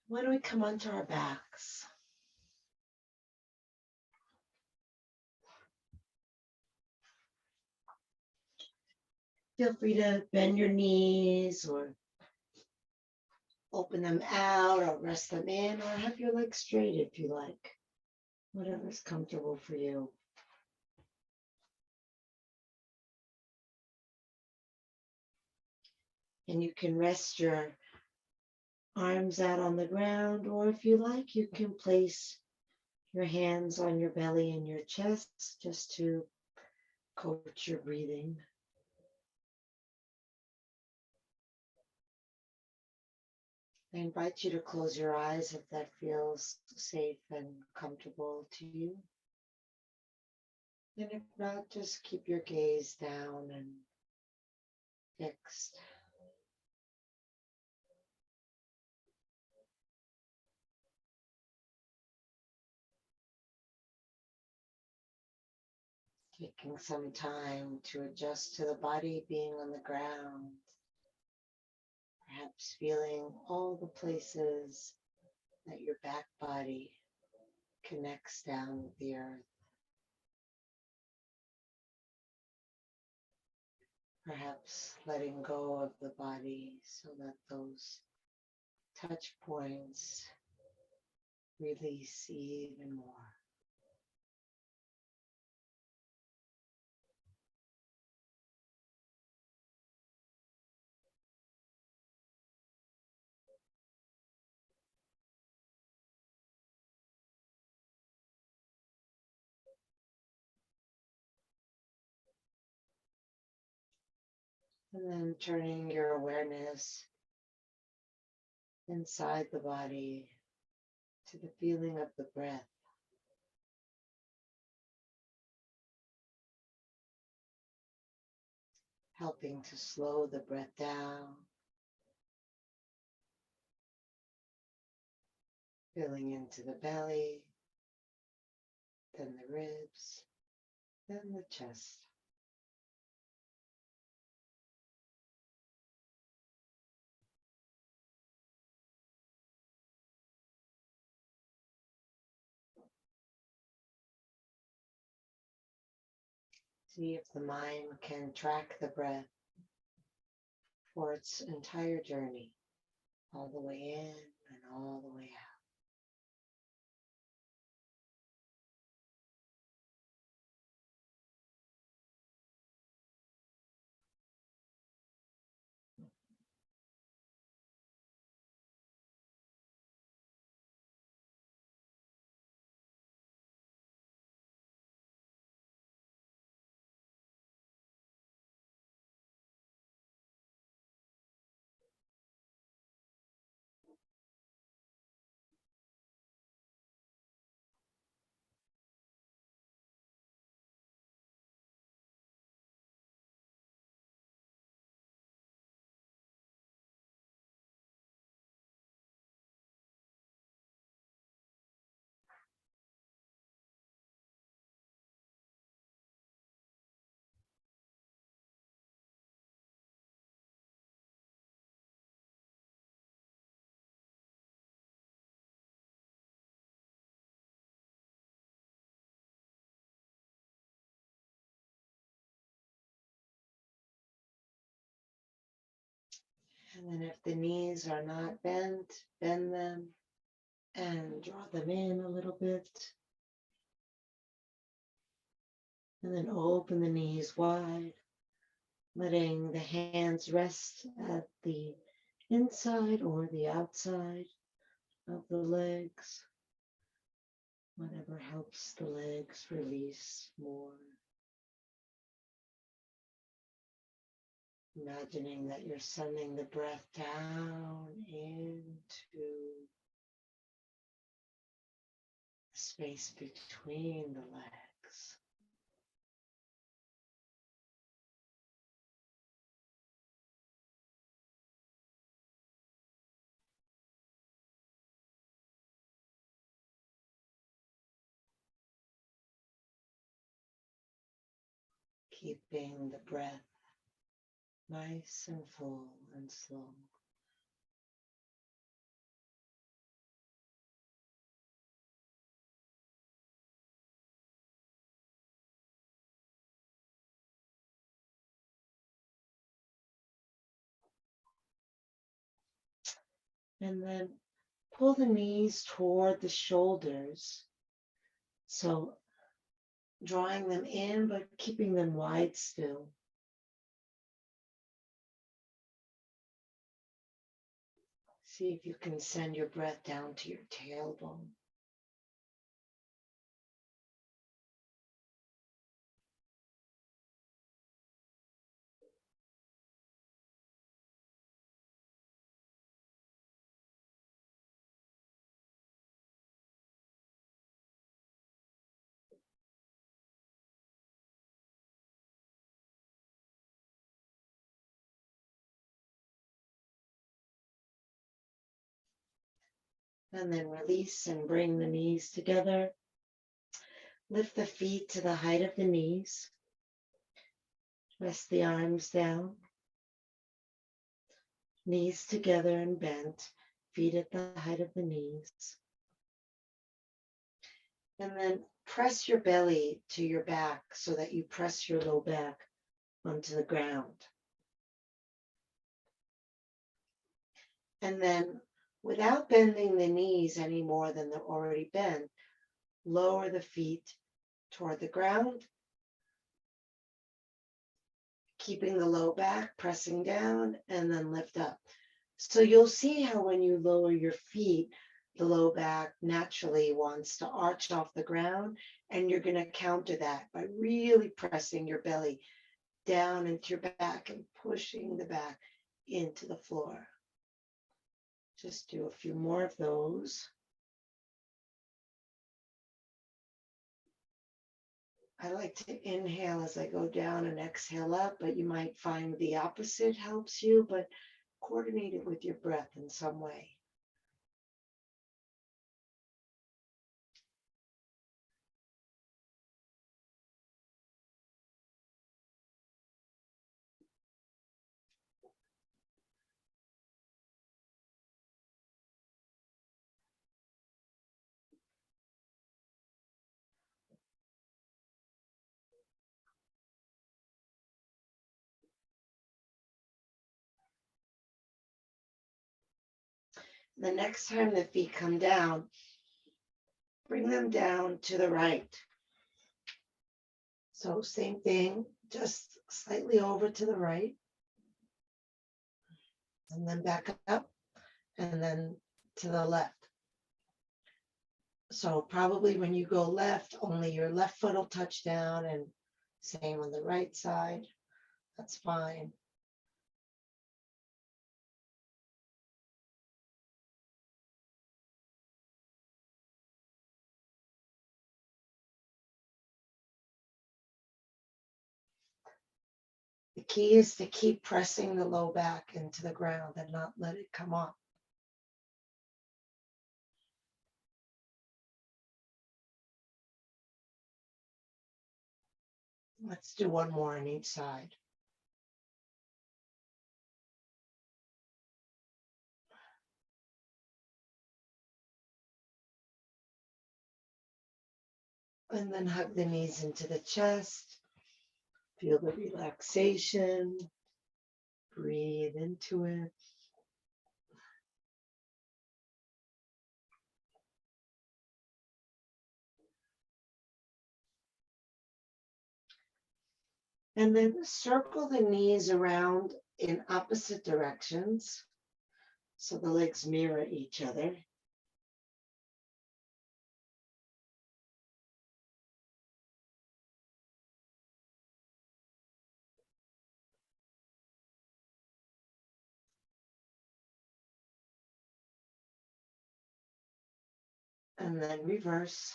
Why don't we come onto our backs? Feel free to bend your knees or open them out or rest them in or have your legs straight if you like. Whatever's comfortable for you. And you can rest your arms out on the ground, or if you like, you can place your hands on your belly and your chest just to coach your breathing. I invite you to close your eyes if that feels safe and comfortable to you. And if not, just keep your gaze down and fixed. Taking some time to adjust to the body being on the ground. Perhaps feeling all the places that your back body connects down with the earth. Perhaps letting go of the body so that those touch points release even more. And then turning your awareness inside the body to the feeling of the breath. Helping to slow the breath down. Filling into the belly, then the ribs, then the chest. See if the mind can track the breath for its entire journey, all the way in and all the way out. And then if the knees are not bent, bend them and draw them in a little bit. And then open the knees wide, letting the hands rest at the inside or the outside of the legs. Whatever helps the legs release more. Imagining that you're sending the breath down into the space between the legs. Keeping the breath nice and full and slow. And then pull the knees toward the shoulders. So drawing them in, but keeping them wide still. See if you can send your breath down to your tailbone. And then release and bring the knees together. Lift the feet to the height of the knees. Rest the arms down. Knees together and bent. Feet at the height of the knees. And then press your belly to your back so that you press your low back onto the ground. And then without bending the knees any more than they're already bent, lower the feet toward the ground, keeping the low back, pressing down, and then lift up. So you'll see how when you lower your feet, the low back naturally wants to arch off the ground, and you're going to counter that by really pressing your belly down into your back and pushing the back into the floor. Just do a few more of those. I like to inhale as I go down and exhale up, but you might find the opposite helps you, but coordinate it with your breath in some way. The next time the feet come down, bring them down to the right. So same thing, just slightly over to the right. And then back up, and then to the left. So probably when you go left, only your left foot will touch down, and same on the right side. That's fine. The key is to keep pressing the low back into the ground and not let it come up. Let's do one more on each side. And then hug the knees into the chest. Feel the relaxation. Breathe into it. And then circle the knees around in opposite directions so the legs mirror each other. And then reverse.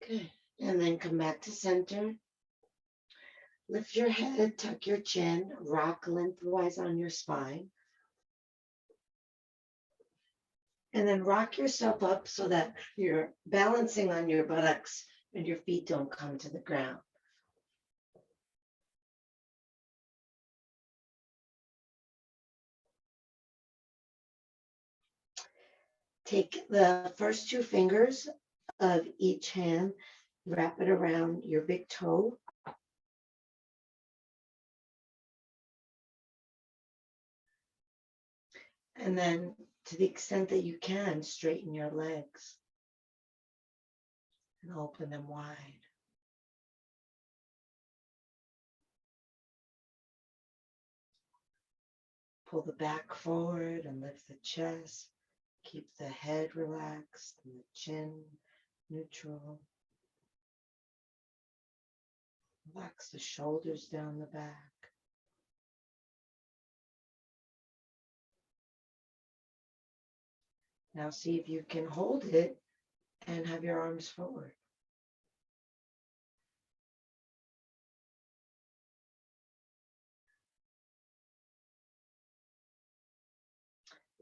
Good. And then come back to center. Lift your head, tuck your chin, rock lengthwise on your spine. And then rock yourself up so that you're balancing on your buttocks and your feet don't come to the ground. Take the first two fingers of each hand, wrap it around your big toe. And then, to the extent that you can, straighten your legs and open them wide. Pull the back forward and lift the chest. Keep the head relaxed and the chin neutral. Relax the shoulders down the back. Now see if you can hold it and have your arms forward.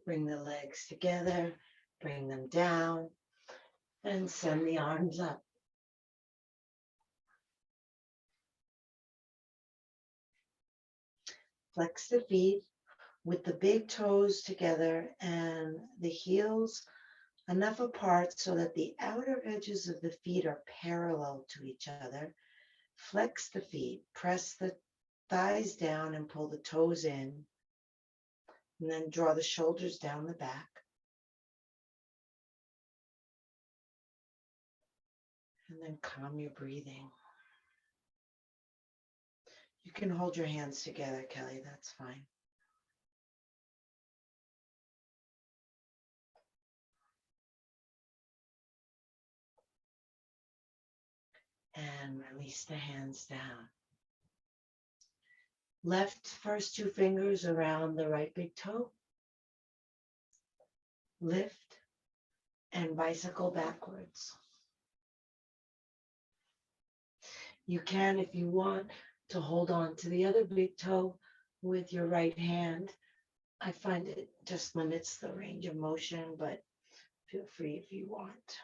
Bring the legs together, bring them down, and send the arms up. Flex the feet with the big toes together and the heels enough apart so that the outer edges of the feet are parallel to each other. Flex the feet, press the thighs down and pull the toes in, and then draw the shoulders down the back. And then calm your breathing. You can hold your hands together, Kelly, that's fine. And release the hands down. Left first two fingers around the right big toe. Lift and bicycle backwards. You can, if you want, to hold on to the other big toe with your right hand. I find it just limits the range of motion, but feel free if you want.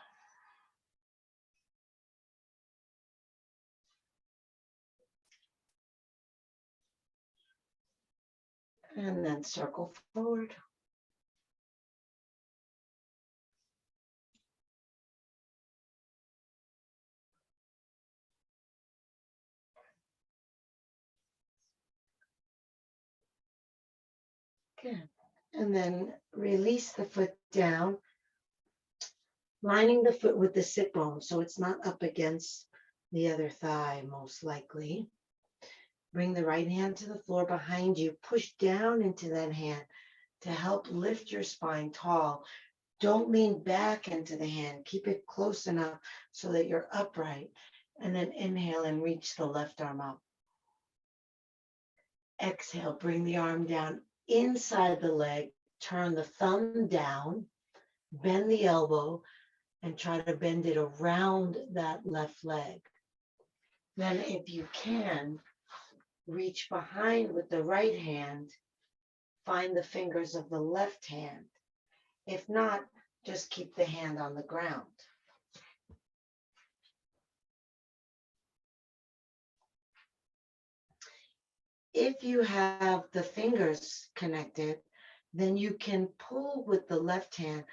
And then circle forward. Good. And then release the foot down, lining the foot with the sit bone so it's not up against the other thigh, most likely. Bring the right hand to the floor behind you. Push down into that hand to help lift your spine tall. Don't lean back into the hand. Keep it close enough so that you're upright. And then inhale and reach the left arm up. Exhale, bring the arm down inside the leg. Turn the thumb down. Bend the elbow and try to bend it around that left leg. Then, if you can, reach behind with the right hand. Find the fingers of the left hand. If not, just keep the hand on the ground. If you have the fingers connected, then you can pull with the left hand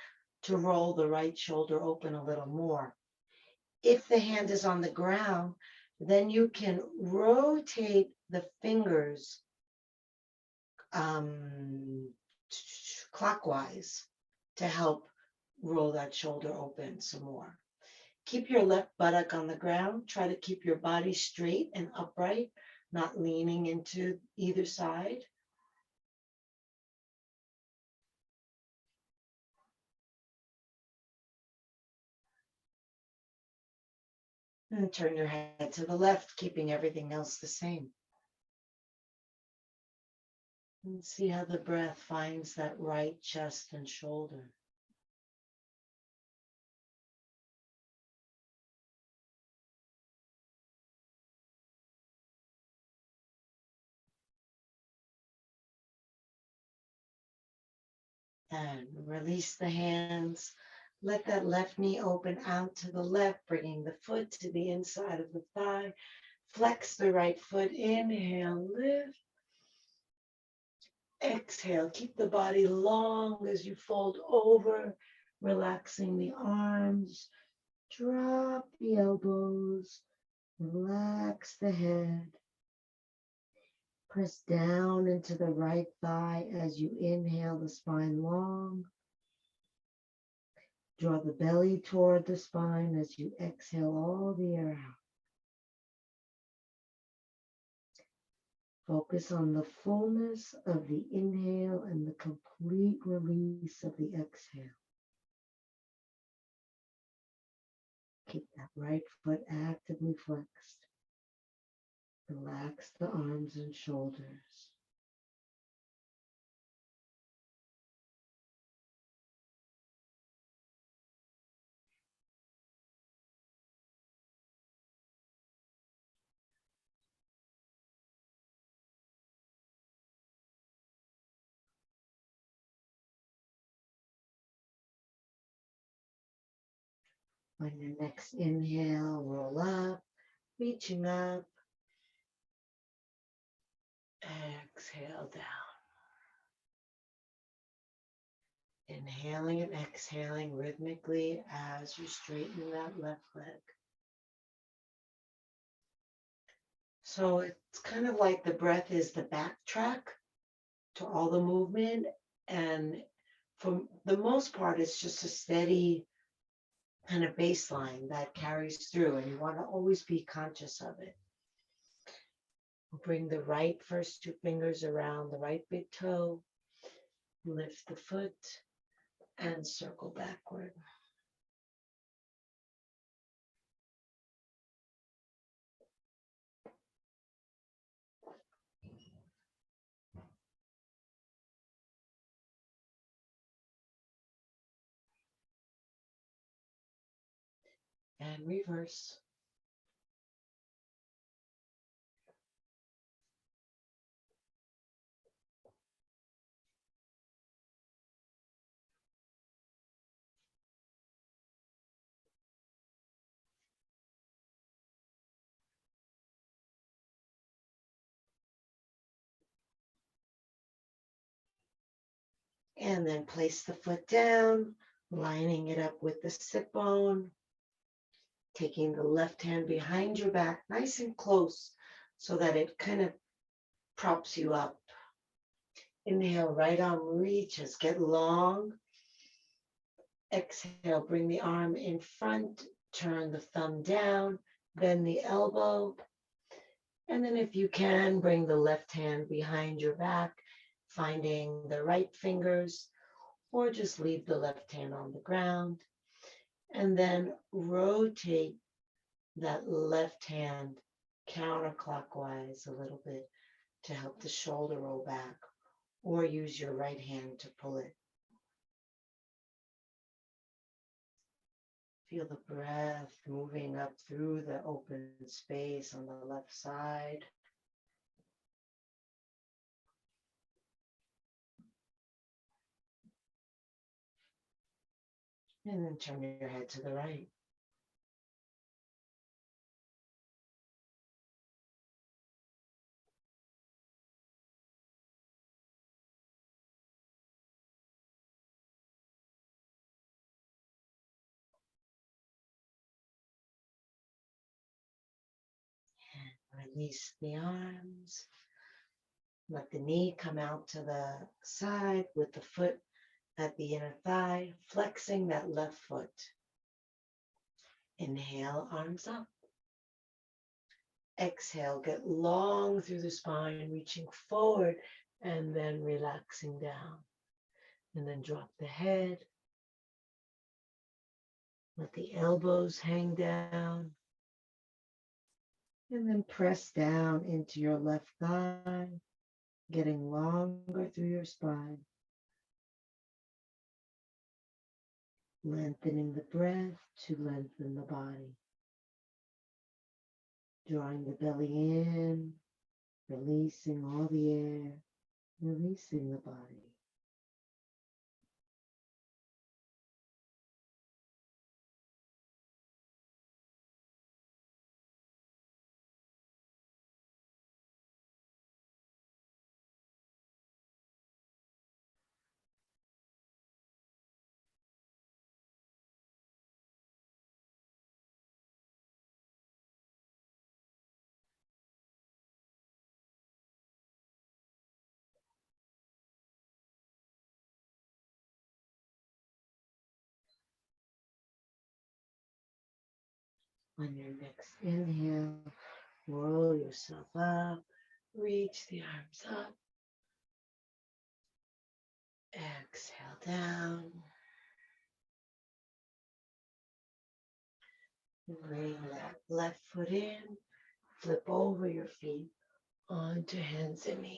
to roll the right shoulder open a little more. If the hand is on the ground, then you can rotate the fingers clockwise to help roll that shoulder open some more. Keep your left buttock on the ground. Try to keep your body straight and upright, not leaning into either side. And turn your head to the left, keeping everything else the same. And see how the breath finds that right chest and shoulder. And release the hands. Let that left knee open out to the left, bringing the foot to the inside of the thigh. Flex the right foot. Inhale, lift. Exhale, keep the body long as you fold over. Relaxing the arms, drop the elbows, relax the head. Press down into the right thigh as you inhale the spine long. Draw the belly toward the spine as you exhale all the air out. Focus on the fullness of the inhale and the complete release of the exhale. Keep that right foot actively flexed. Relax the arms and shoulders. On your next inhale, roll up, reaching up. Exhale down. Inhaling and exhaling rhythmically as you straighten that left leg. So it's kind of like the breath is the backtrack to all the movement. And for the most part, it's just a steady kind of baseline that carries through. And you want to always be conscious of it. Bring the right first two fingers around the right big toe. Lift the foot and circle backward. And reverse. And then place the foot down, lining it up with the sit bone. Taking the left hand behind your back, nice and close, so that it kind of props you up. Inhale, right arm reaches, get long. Exhale, bring the arm in front, turn the thumb down, bend the elbow. And then if you can, bring the left hand behind your back, finding the right fingers, or just leave the left hand on the ground. And then rotate that left hand counterclockwise a little bit to help the shoulder roll back, or use your right hand to pull it. Feel the breath moving up through the open space on the left side. And then turn your head to the right. Release the arms. Let the knee come out to the side with the foot at the inner thigh, flexing that left foot. Inhale, arms up. Exhale, get long through the spine, reaching forward and then relaxing down. And then drop the head. Let the elbows hang down. And then press down into your left thigh, getting longer through your spine. Lengthening the breath to lengthen the body. Drawing the belly in, releasing all the air, releasing the body. On your next inhale, roll yourself up, reach the arms up, exhale down, and bring that left foot in, flip over your feet onto hands and knees.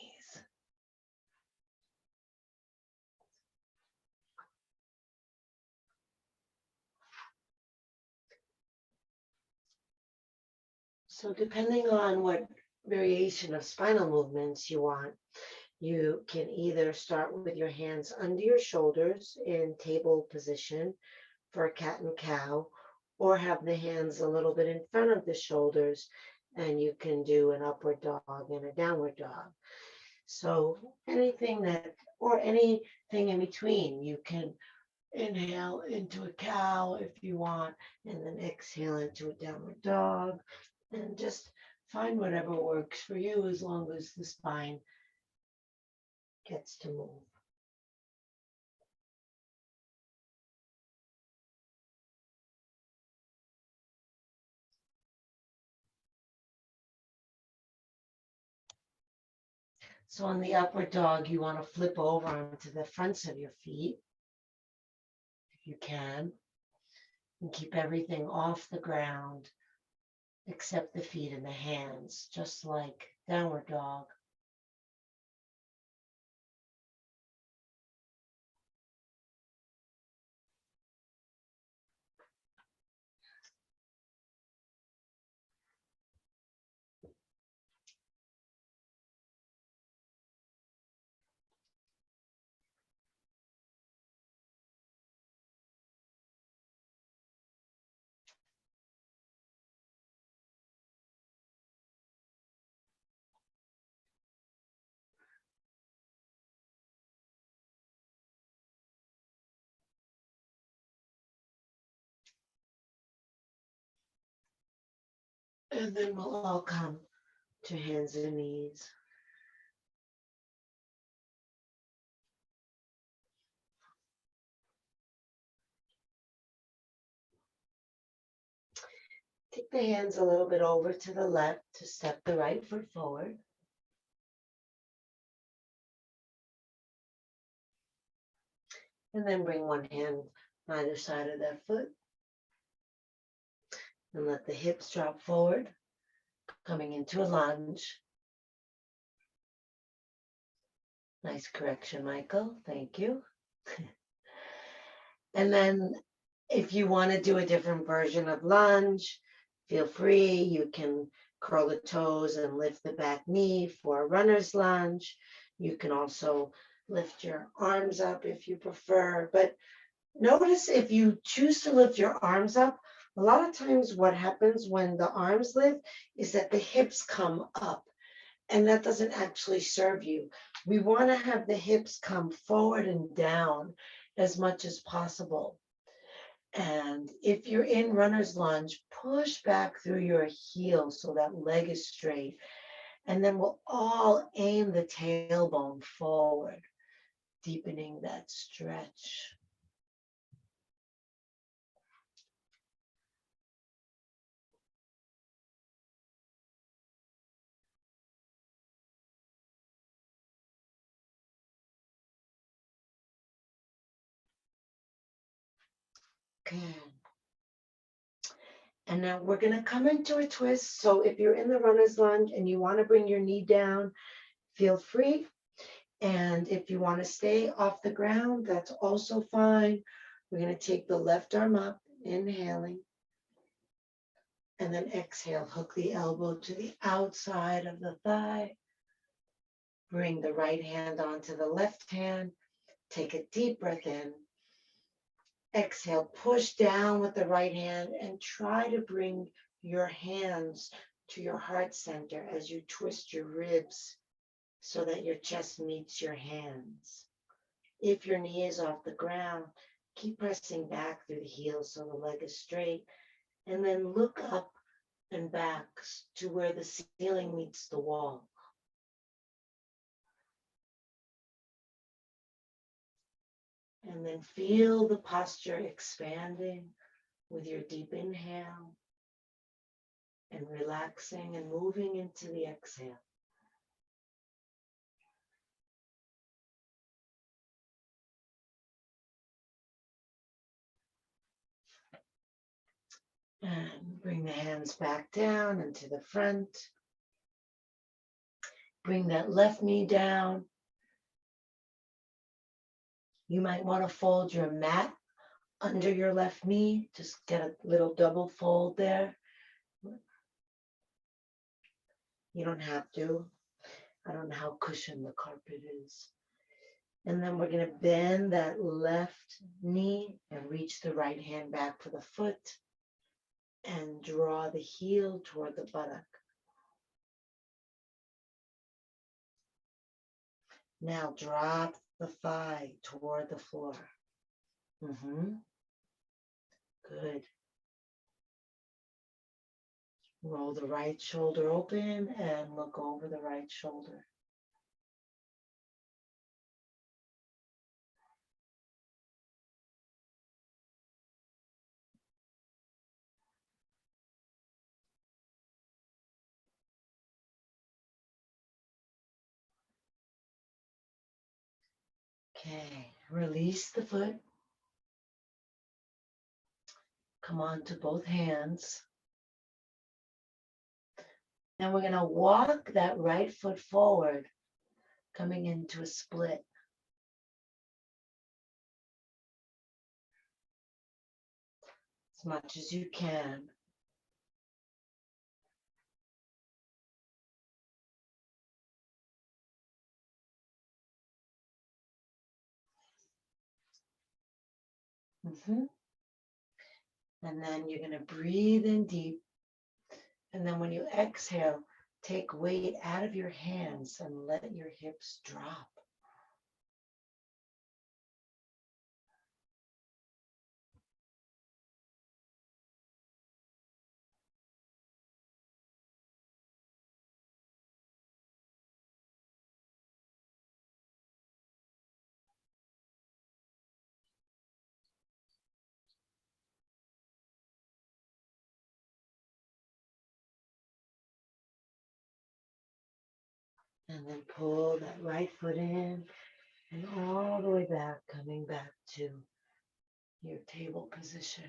So depending on what variation of spinal movements you want, you can either start with your hands under your shoulders in table position for a cat and cow, or have the hands a little bit in front of the shoulders, and you can do an upward dog and a downward dog. So anything that, or anything in between, you can inhale into a cow if you want, and then exhale into a downward dog, and just find whatever works for you as long as the spine gets to move. So on the upward dog, you want to flip over onto the fronts of your feet, if you can, and keep everything off the ground except the feet and the hands, just like downward dog. And then we'll all come to hands and knees. Take the hands a little bit over to the left to step the right foot forward. And then bring one hand on either side of that foot. And let the hips drop forward, coming into a lunge. Nice correction, Michael. Thank you. And then if you want to do a different version of lunge, feel free. You can curl the toes and lift the back knee for a runner's lunge. You can also lift your arms up if you prefer. But notice if you choose to lift your arms up, a lot of times what happens when the arms lift is that the hips come up, and that doesn't actually serve you. We want to have the hips come forward and down as much as possible. And if you're in runner's lunge, push back through your heel so that leg is straight. And then we'll all aim the tailbone forward, deepening that stretch. Okay. And now we're going to come into a twist. So if you're in the runner's lunge and you want to bring your knee down, feel free. And if you want to stay off the ground, that's also fine. We're going to take the left arm up, inhaling. And then exhale, hook the elbow to the outside of the thigh. Bring the right hand onto the left hand. Take a deep breath in. Exhale, push down with the right hand and try to bring your hands to your heart center as you twist your ribs so that your chest meets your hands. If your knee is off the ground, keep pressing back through the heels so the leg is straight, and then look up and back to where the ceiling meets the wall. And then feel the posture expanding with your deep inhale and relaxing and moving into the exhale. And bring the hands back down and to the front. Bring that left knee down. You might want to fold your mat under your left knee. Just get a little double fold there. You don't have to. I don't know how cushioned the carpet is. And then we're going to bend that left knee and reach the right hand back for the foot and draw the heel toward the buttock. Now drop the thigh toward the floor. Good. Roll the right shoulder open and look over the right shoulder. Okay, release the foot. Come on to both hands. And we're going to walk that right foot forward, coming into a split. As much as you can. And then you're going to breathe in deep. And then when you exhale, take weight out of your hands and let your hips drop. And then pull that right foot in and all the way back, coming back to your table position.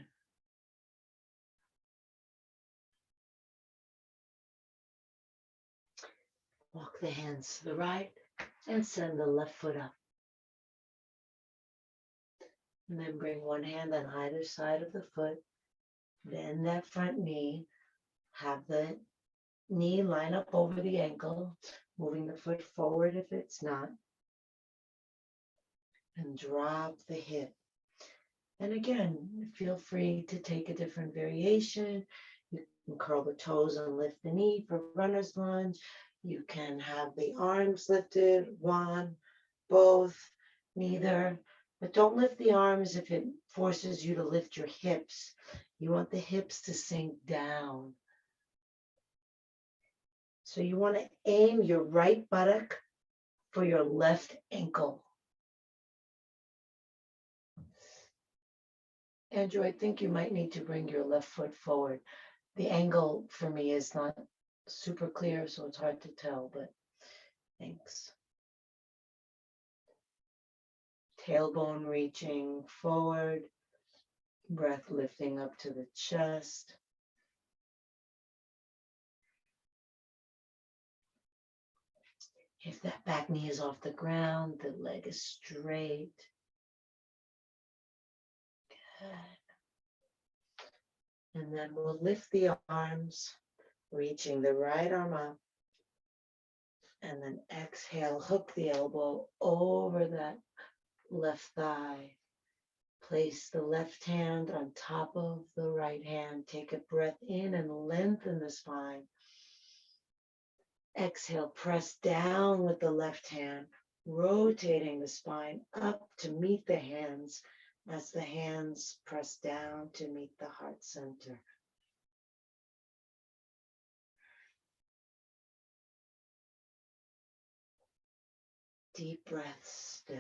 Walk the hands to the right and send the left foot up. And then bring one hand on either side of the foot. Bend that front knee. Have the knee line up over the ankle, moving the foot forward if it's not. And drop the hip. And again, feel free to take a different variation. You can curl the toes and lift the knee for runner's lunge. You can have the arms lifted, one, both, neither. But don't lift the arms if it forces you to lift your hips. You want the hips to sink down. So you want to aim your right buttock for your left ankle. Andrew, I think you might need to bring your left foot forward. The angle for me is not super clear, so it's hard to tell, but thanks. Tailbone reaching forward, breath lifting up to the chest. If that back knee is off the ground, the leg is straight. Good. And then we'll lift the arms, reaching the right arm up. And then exhale, hook the elbow over that left thigh. Place the left hand on top of the right hand. Take a breath in and lengthen the spine. Exhale, press down with the left hand, rotating the spine up to meet the hands as the hands press down to meet the heart center. Deep breaths still.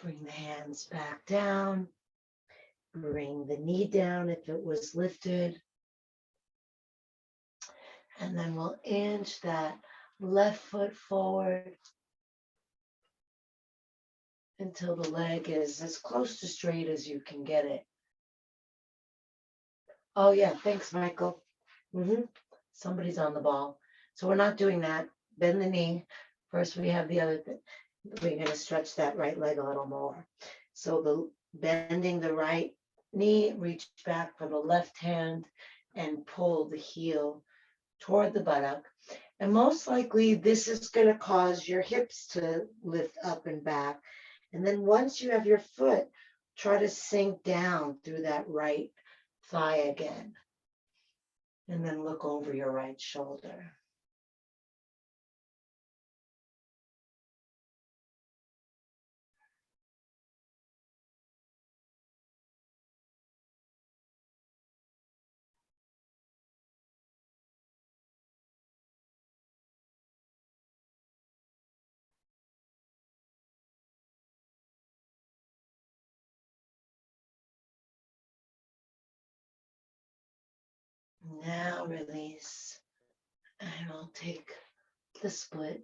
Bring the hands back down. Bring the knee down if it was lifted. And then we'll inch that left foot forward until the leg is as close to straight as you can get it. Oh yeah, thanks, Michael. Somebody's on the ball. So we're not doing that. Bend the knee. First we have the other thing. We're going to stretch that right leg a little more. So the bending the right knee, reach back for the left hand and pull the heel toward the buttock. And most likely this is going to cause your hips to lift up and back. And then once you have your foot, try to sink down through that right thigh again. And then look over your right shoulder. Now release. And we'll take the split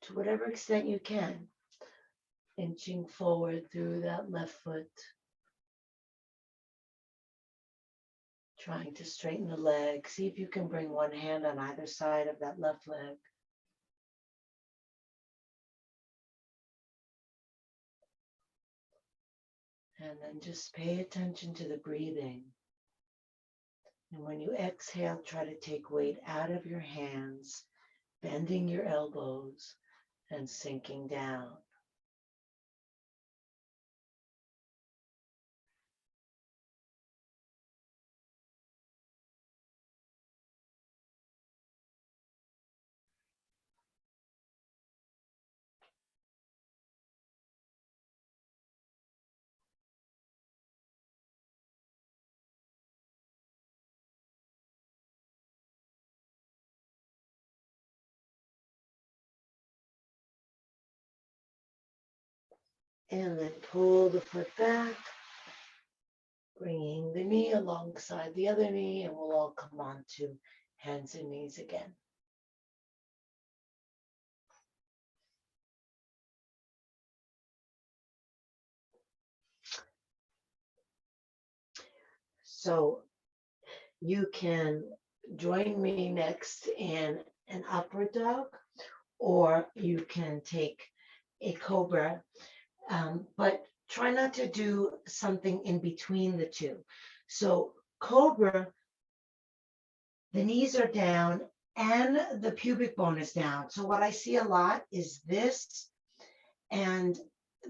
to whatever extent you can. Inching forward through that left foot. Trying to straighten the leg. See if you can bring one hand on either side of that left leg. And then just pay attention to the breathing. And when you exhale, try to take weight out of your hands, bending your elbows and sinking down. And then pull the foot back, bringing the knee alongside the other knee, and we'll all come on to hands and knees again. So you can join me next in an upward dog, or you can take a cobra, but try not to do something in between the two. So cobra, the knees are down and the pubic bone is down. So what I see a lot is this, and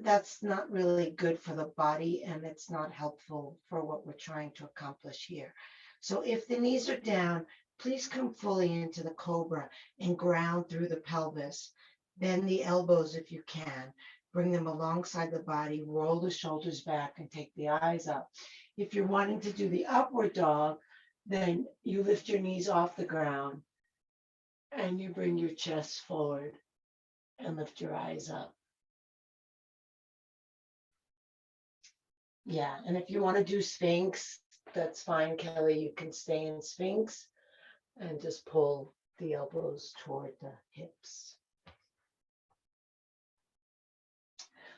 that's not really good for the body, and it's not helpful for what we're trying to accomplish here. So if the knees are down, please come fully into the cobra and ground through the pelvis. Bend the elbows if you can. Bring them alongside the body, roll the shoulders back and take the eyes up. If you're wanting to do the upward dog, then you lift your knees off the ground and you bring your chest forward and lift your eyes up. Yeah, and if you want to do Sphinx, that's fine, Kelly. You can stay in Sphinx and just pull the elbows toward the hips.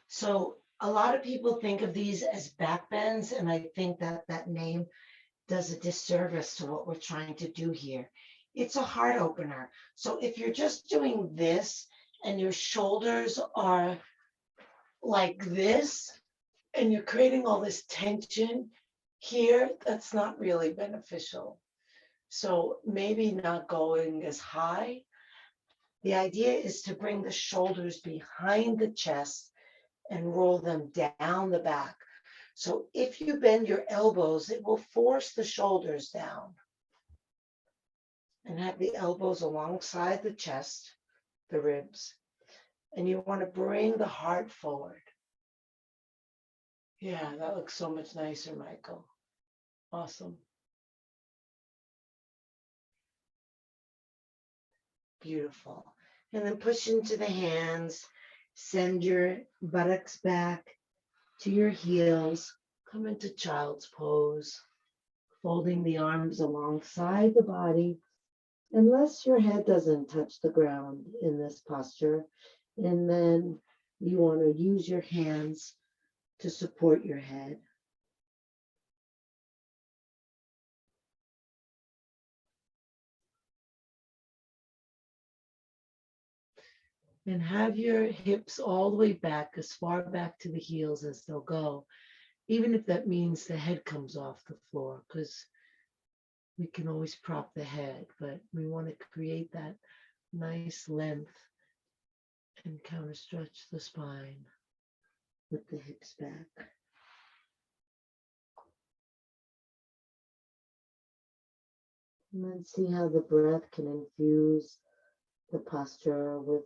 So a lot of people think of these as back bends, and I think that that name does a disservice to what we're trying to do here. It's a heart opener. So if you're just doing this and your shoulders are like this, and you're creating all this tension here, that's not really beneficial. So maybe not going as high. The idea is to bring the shoulders behind the chest and roll them down the back. So if you bend your elbows, it will force the shoulders down. And have the elbows alongside the chest, the ribs. And you want to bring the heart forward. Yeah, that looks so much nicer, Michael. Awesome. Beautiful. And then push into the hands, send your buttocks back, to your heels. Come into child's pose, folding the arms alongside the body, unless your head doesn't touch the ground in this posture. And then you want to use your hands to support your head. And have your hips all the way back, as far back to the heels as they'll go, even if that means the head comes off the floor, because we can always prop the head, but we want to create that nice length and counter stretch the spine with the hips back. And then see how the breath can infuse the posture with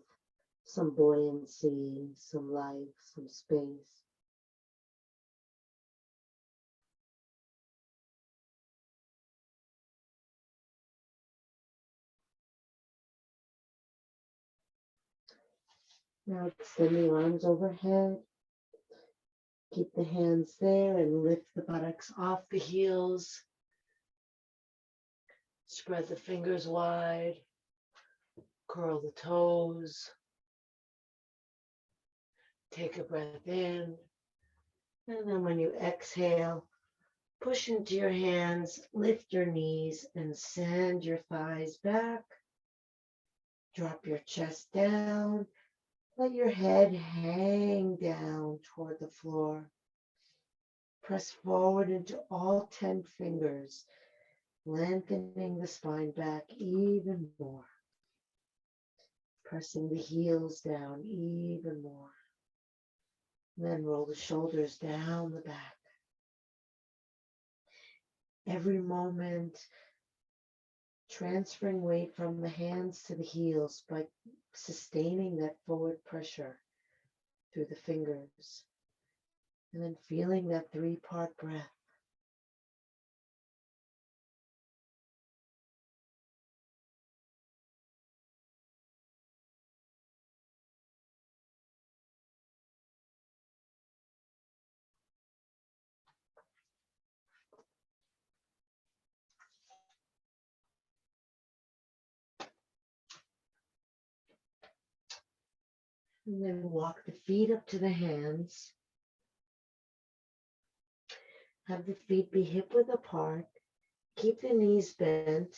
some buoyancy, some life, some space. Now extend the arms overhead. Keep the hands there and lift the buttocks off the heels. Spread the fingers wide. Curl the toes. Take a breath in. And then when you exhale, push into your hands, lift your knees, and send your thighs back. Drop your chest down. Let your head hang down toward the floor. Press forward into all 10 fingers, lengthening the spine back even more. Pressing the heels down even more. Then roll the shoulders down the back. Every moment, transferring weight from the hands to the heels by sustaining that forward pressure through the fingers. And then feeling that 3-part breath. And then walk the feet up to the hands. Have the feet be hip width apart. Keep the knees bent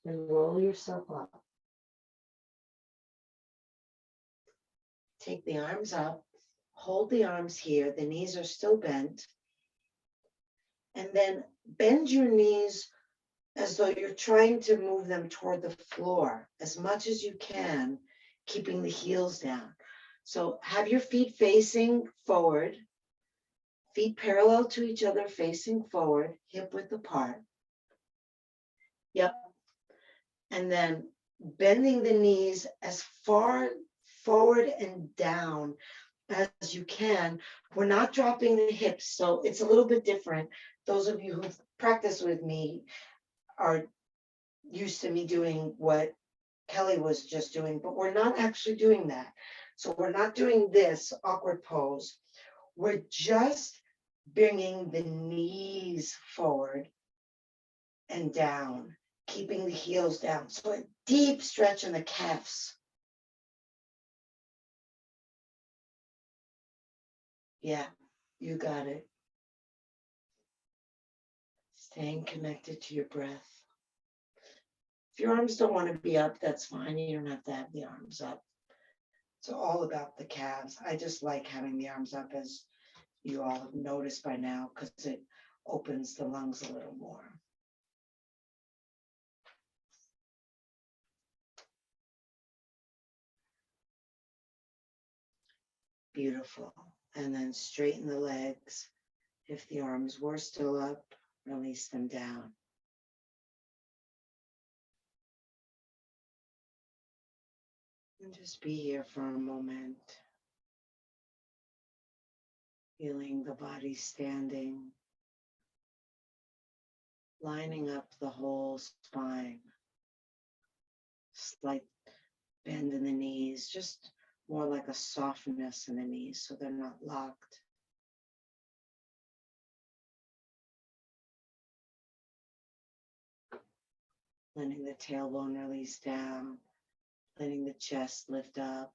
and roll yourself up. Take the arms up. Hold the arms here. The knees are still bent. And then bend your knees as though you're trying to move them toward the floor as much as you can, keeping the heels down. So have your feet facing forward, feet parallel to each other, facing forward, hip width apart. Yep. And then bending the knees as far forward and down as you can. We're not dropping the hips, so it's a little bit different. Those of you who've practiced with me are used to me doing what Kelly was just doing, but we're not actually doing that. So we're not doing this awkward pose. We're just bringing the knees forward and down, keeping the heels down. So a deep stretch in the calves. Yeah, you got it. Staying connected to your breath. If your arms don't want to be up, that's fine. You don't have to have the arms up. It's all about the calves. I just like having the arms up, as you all have noticed by now, because it opens the lungs a little more. Beautiful. And then straighten the legs. If the arms were still up, release them down. And just be here for a moment. Feeling the body standing, lining up the whole spine. Slight bend in the knees, just more like a softness in the knees so they're not locked. letting the tailbone release down, letting the chest lift up,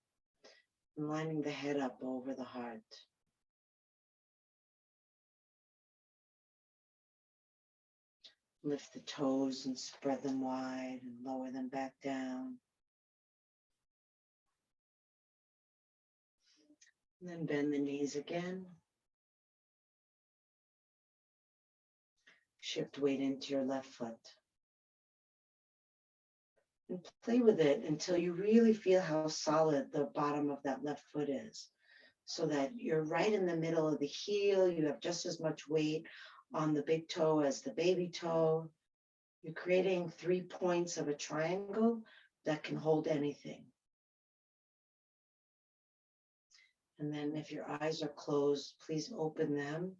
and lining the head up over the heart. Lift the toes and spread them wide and lower them back down. And then bend the knees again. Shift weight into your left foot. And play with it until you really feel how solid the bottom of that left foot is. So that you're right in the middle of the heel. You have just as much weight on the big toe as the baby toe. You're creating 3 points of a triangle that can hold anything. And then if your eyes are closed, please open them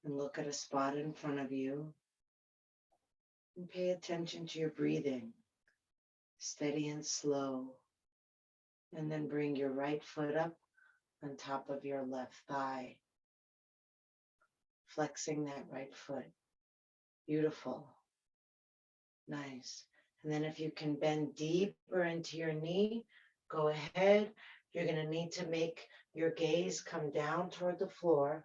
and look at a spot in front of you and pay attention to your breathing, steady and slow. And then bring your right foot up on top of your left thigh, flexing that right foot. Beautiful. Nice. And then if you can bend deeper into your knee, go ahead. You're going to need to make your gaze come down toward the floor.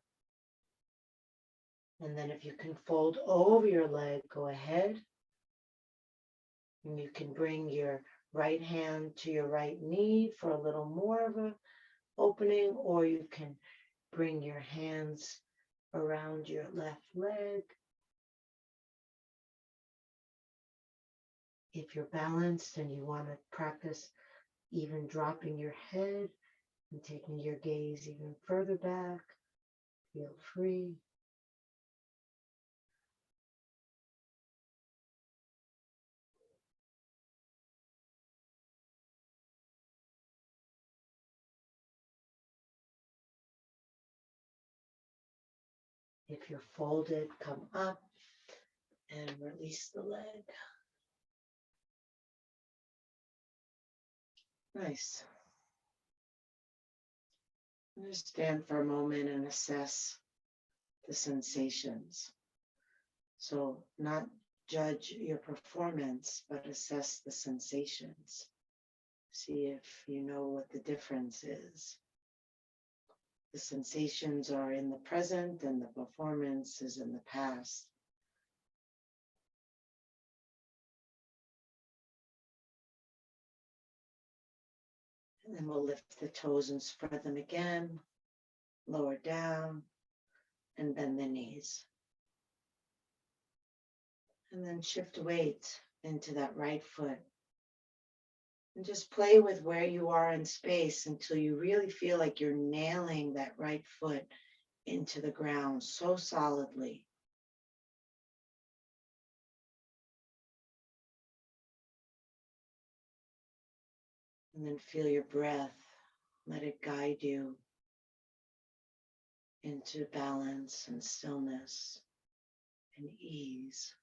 And then if you can fold over your leg, go ahead. And you can bring your right hand to your right knee for a little more of an opening, or you can bring your hands around your left leg. If you're balanced and you want to practice even dropping your head and taking your gaze even further back, feel free. If you're folded, come up and release the leg. Nice. Just stand for a moment and assess the sensations. So not judge your performance, but assess the sensations. See if you know what the difference is. The sensations are in the present and the performance is in the past. And then we'll lift the toes and spread them again, lower down, and bend the knees. And then shift weight into that right foot. And just play with where you are in space until you really feel like you're nailing that right foot into the ground so solidly. And then feel your breath. Let it guide you into balance and stillness and ease.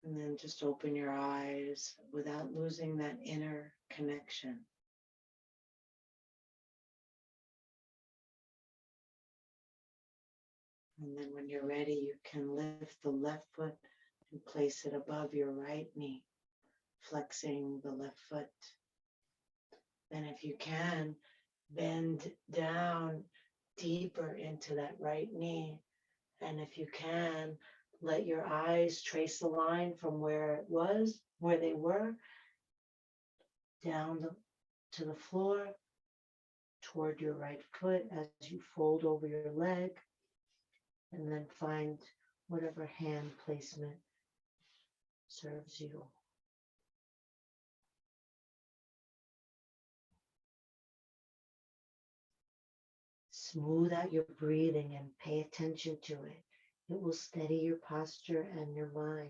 And then just open your eyes without losing that inner connection. And then when you're ready, you can lift the left foot and place it above your right knee, flexing the left foot. Then if you can, bend down deeper into that right knee. And if you can, let your eyes trace the line from where they were, down to the floor, toward your right foot as you fold over your leg, and then find whatever hand placement serves you. Smooth out your breathing and pay attention to it. It will steady your posture and your mind.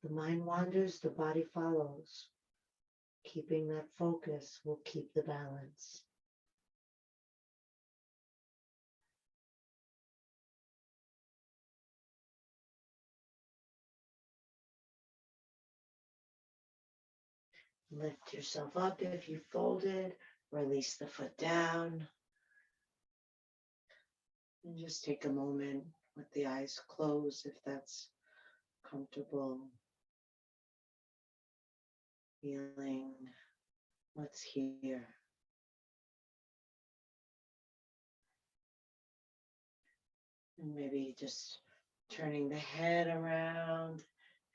The mind wanders, the body follows. Keeping that focus will keep the balance. Lift yourself up if you folded. Release the foot down. And just take a moment with the eyes closed if that's comfortable. Feeling what's here. And maybe just turning the head around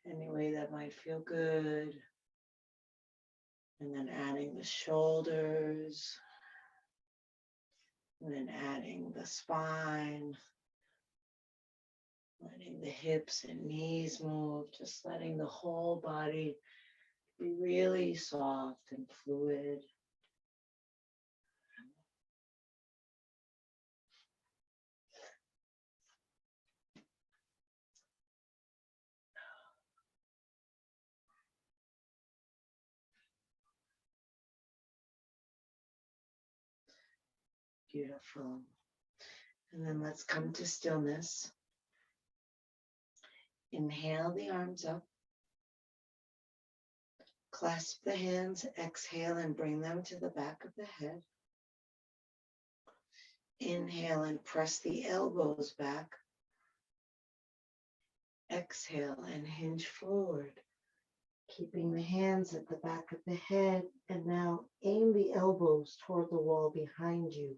any way that might feel good. And then adding the shoulders. And then adding the spine. Letting the hips and knees move. Just letting the whole body be really soft and fluid. Beautiful. And then let's come to stillness. Inhale the arms up. Clasp the hands, exhale and bring them to the back of the head. Inhale and press the elbows back. Exhale and hinge forward, keeping the hands at the back of the head. And now aim the elbows toward the wall behind you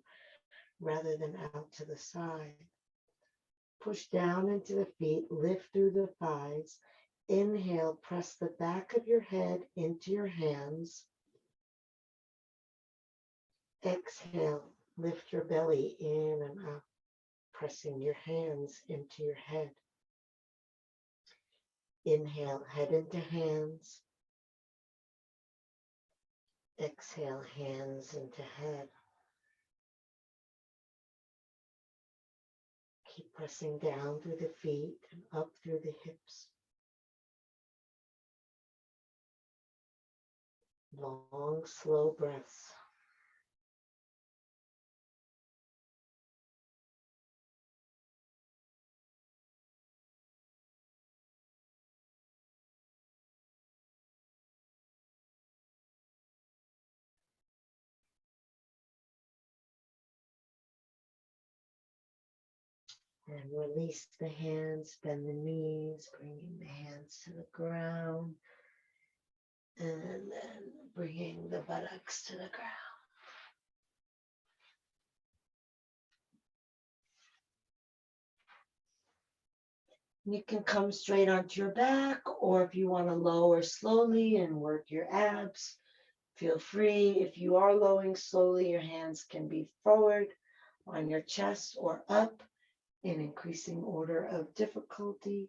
rather than out to the side. Push down into the feet, lift through the thighs. Inhale, press the back of your head into your hands. Exhale, lift your belly in and up, pressing your hands into your head. Inhale, head into hands. Exhale, hands into head. Keep pressing down through the feet and up through the hips. Long, slow breaths. And release the hands, bend the knees, bringing the hands to the ground. And then bringing the buttocks to the ground. You can come straight onto your back, or if you want to lower slowly and work your abs, feel free. If you are lowering slowly, your hands can be forward on your chest or up in increasing order of difficulty.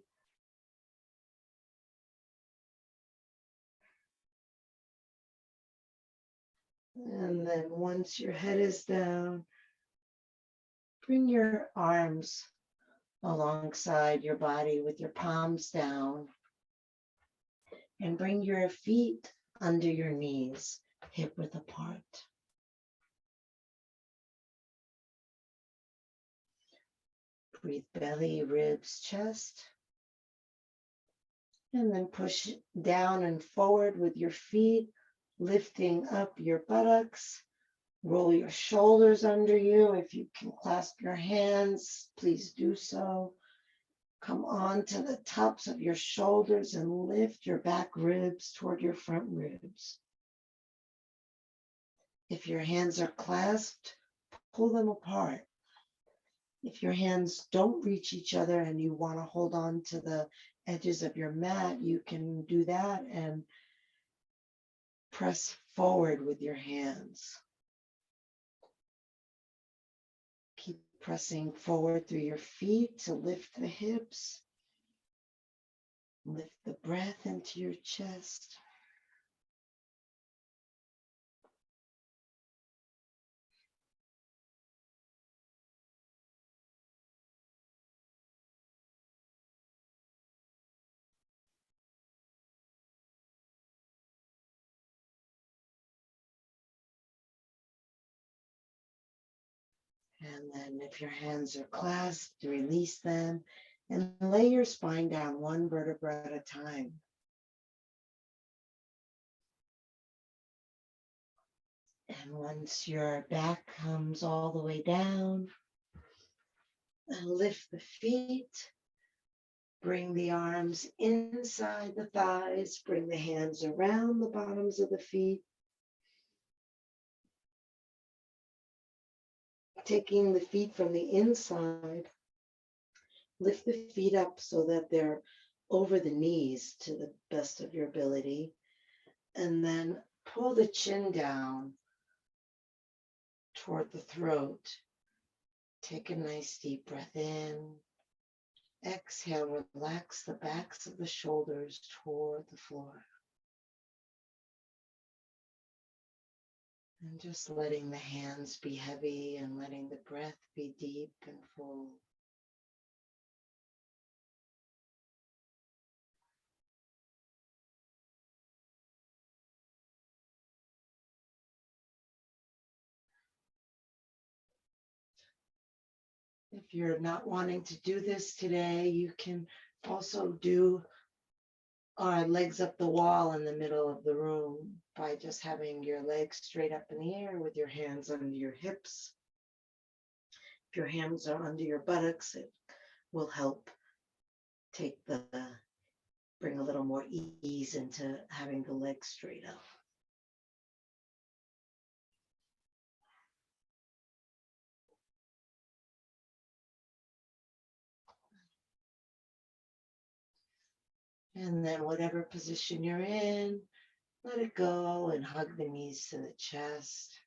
And then once your head is down, bring your arms alongside your body with your palms down. And bring your feet under your knees, hip width apart. Breathe belly, ribs, chest. And then push down and forward with your feet, lifting up your buttocks. Roll your shoulders under you. If you can clasp your hands, please do so. Come on to the tops of your shoulders and lift your back ribs toward your front ribs. If your hands are clasped, pull them apart. If your hands don't reach each other and you want to hold on to the edges of your mat, you can do that and press forward with your hands. Keep pressing forward through your feet to lift the hips. Lift the breath into your chest. And then if your hands are clasped, release them and lay your spine down one vertebra at a time. And once your back comes all the way down, lift the feet. Bring the arms inside the thighs. Bring the hands around the bottoms of the feet. Taking the feet from the inside, lift the feet up so that they're over the knees to the best of your ability. And then pull the chin down toward the throat. Take a nice deep breath in. Exhale, relax the backs of the shoulders toward the floor. And just letting the hands be heavy and letting the breath be deep and full. If you're not wanting to do this today, you can also do our legs up the wall in the middle of the room by just having your legs straight up in the air with your hands under your hips. If your hands are under your buttocks, it will help bring a little more ease into having the legs straight up. And then whatever position you're in, let it go and hug the knees to the chest.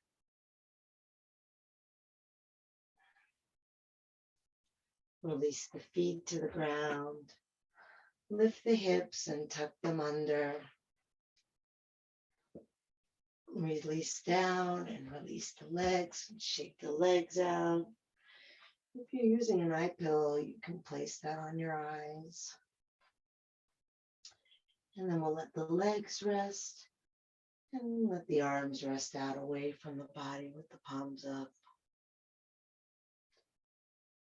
Release the feet to the ground. Lift the hips and tuck them under. Release down and release the legs and shake the legs out. If you're using an eye pillow, you can place that on your eyes. And then we'll let the legs rest and let the arms rest out away from the body with the palms up.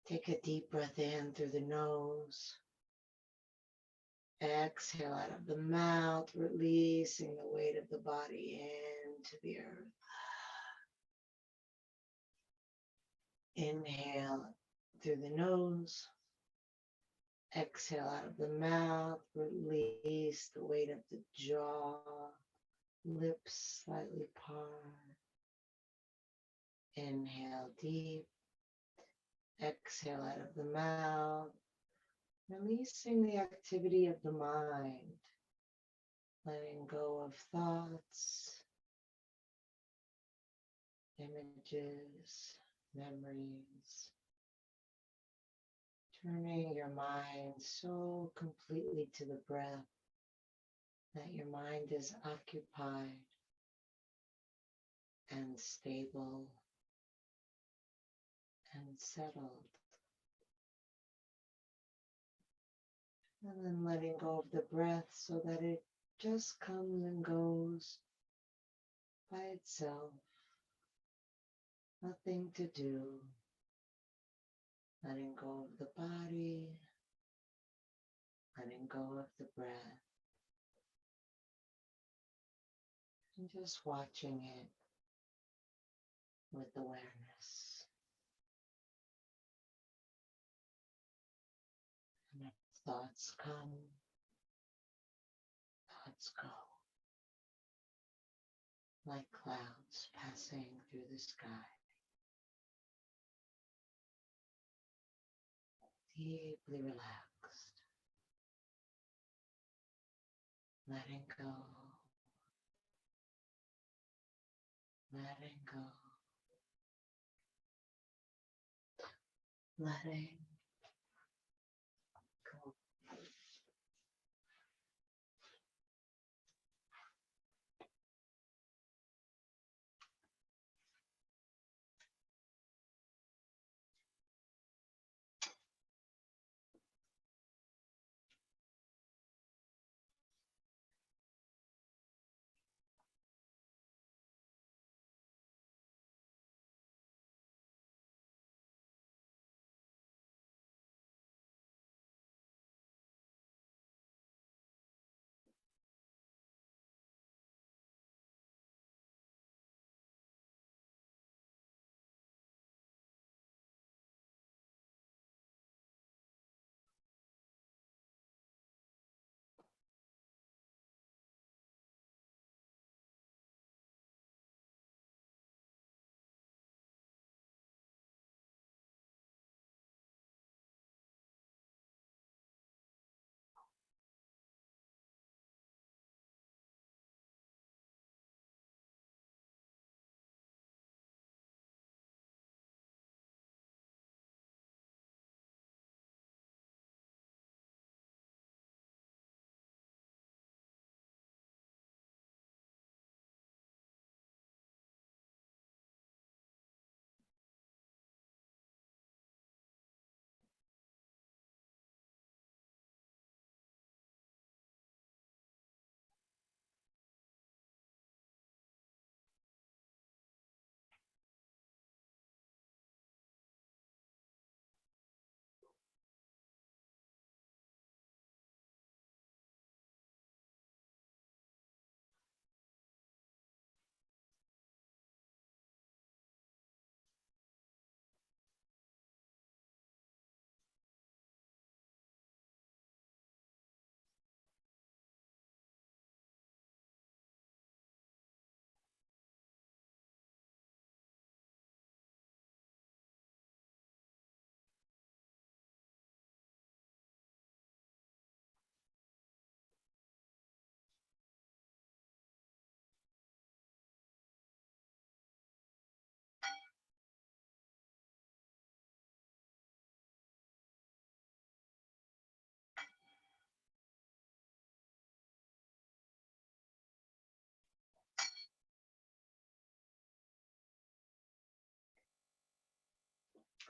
Take a deep breath in through the nose. Exhale out of the mouth, releasing the weight of the body into the earth. Inhale through the nose. Exhale out of the mouth, release the weight of the jaw, lips slightly parted. Inhale deep. Exhale out of the mouth, releasing the activity of the mind, letting go of thoughts, images, memories. Turning your mind so completely to the breath that your mind is occupied and stable and settled. And then letting go of the breath so that it just comes and goes by itself. Nothing to do. Letting go of the body, letting go of the breath, and just watching it with awareness. And if thoughts come, thoughts go, like clouds passing through the sky. Deeply relaxed, letting go, letting go, letting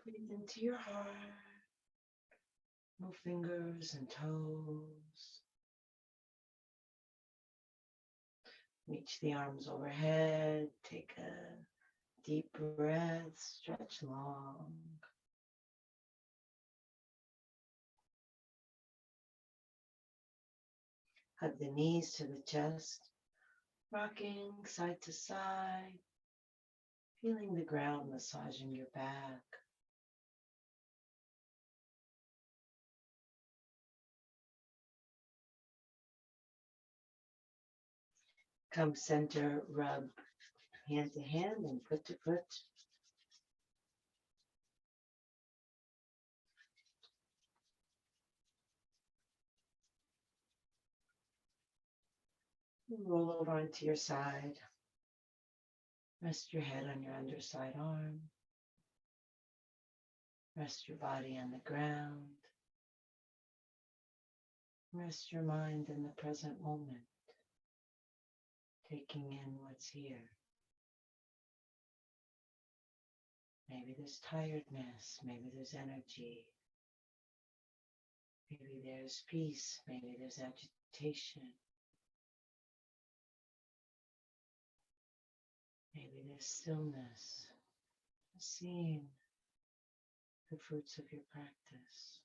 Breathe into your heart. Move fingers and toes. Reach the arms overhead. Take a deep breath. Stretch long. Hug the knees to the chest. Rocking side to side. Feeling the ground massaging your back. Come center, rub hand to hand and foot to foot. Roll over onto your side. Rest your head on your underside arm. Rest your body on the ground. Rest your mind in the present moment, taking in what's here. Maybe there's tiredness, maybe there's energy, maybe there's peace, maybe there's agitation, maybe there's stillness. Seeing the fruits of your practice.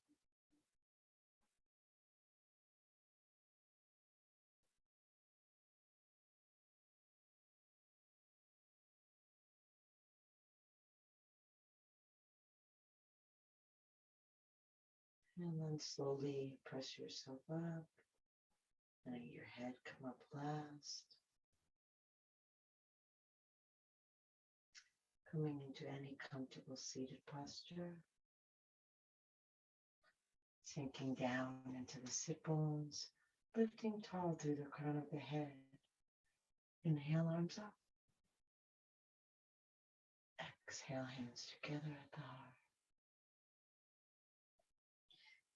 And then slowly press yourself up. And let your head come up last. Coming into any comfortable seated posture. Sinking down into the sit bones. Lifting tall through the crown of the head. Inhale, arms up. Exhale, hands together at the heart.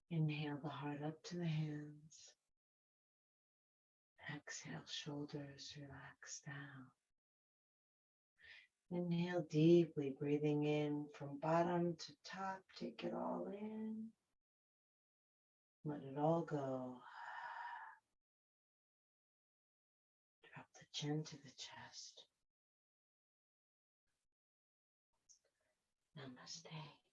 Inhale the heart up to the hands. Exhale, shoulders relax down. Inhale deeply, breathing in from bottom to top. Take it all in. Let it all go. Drop the chin to the chest. Namaste.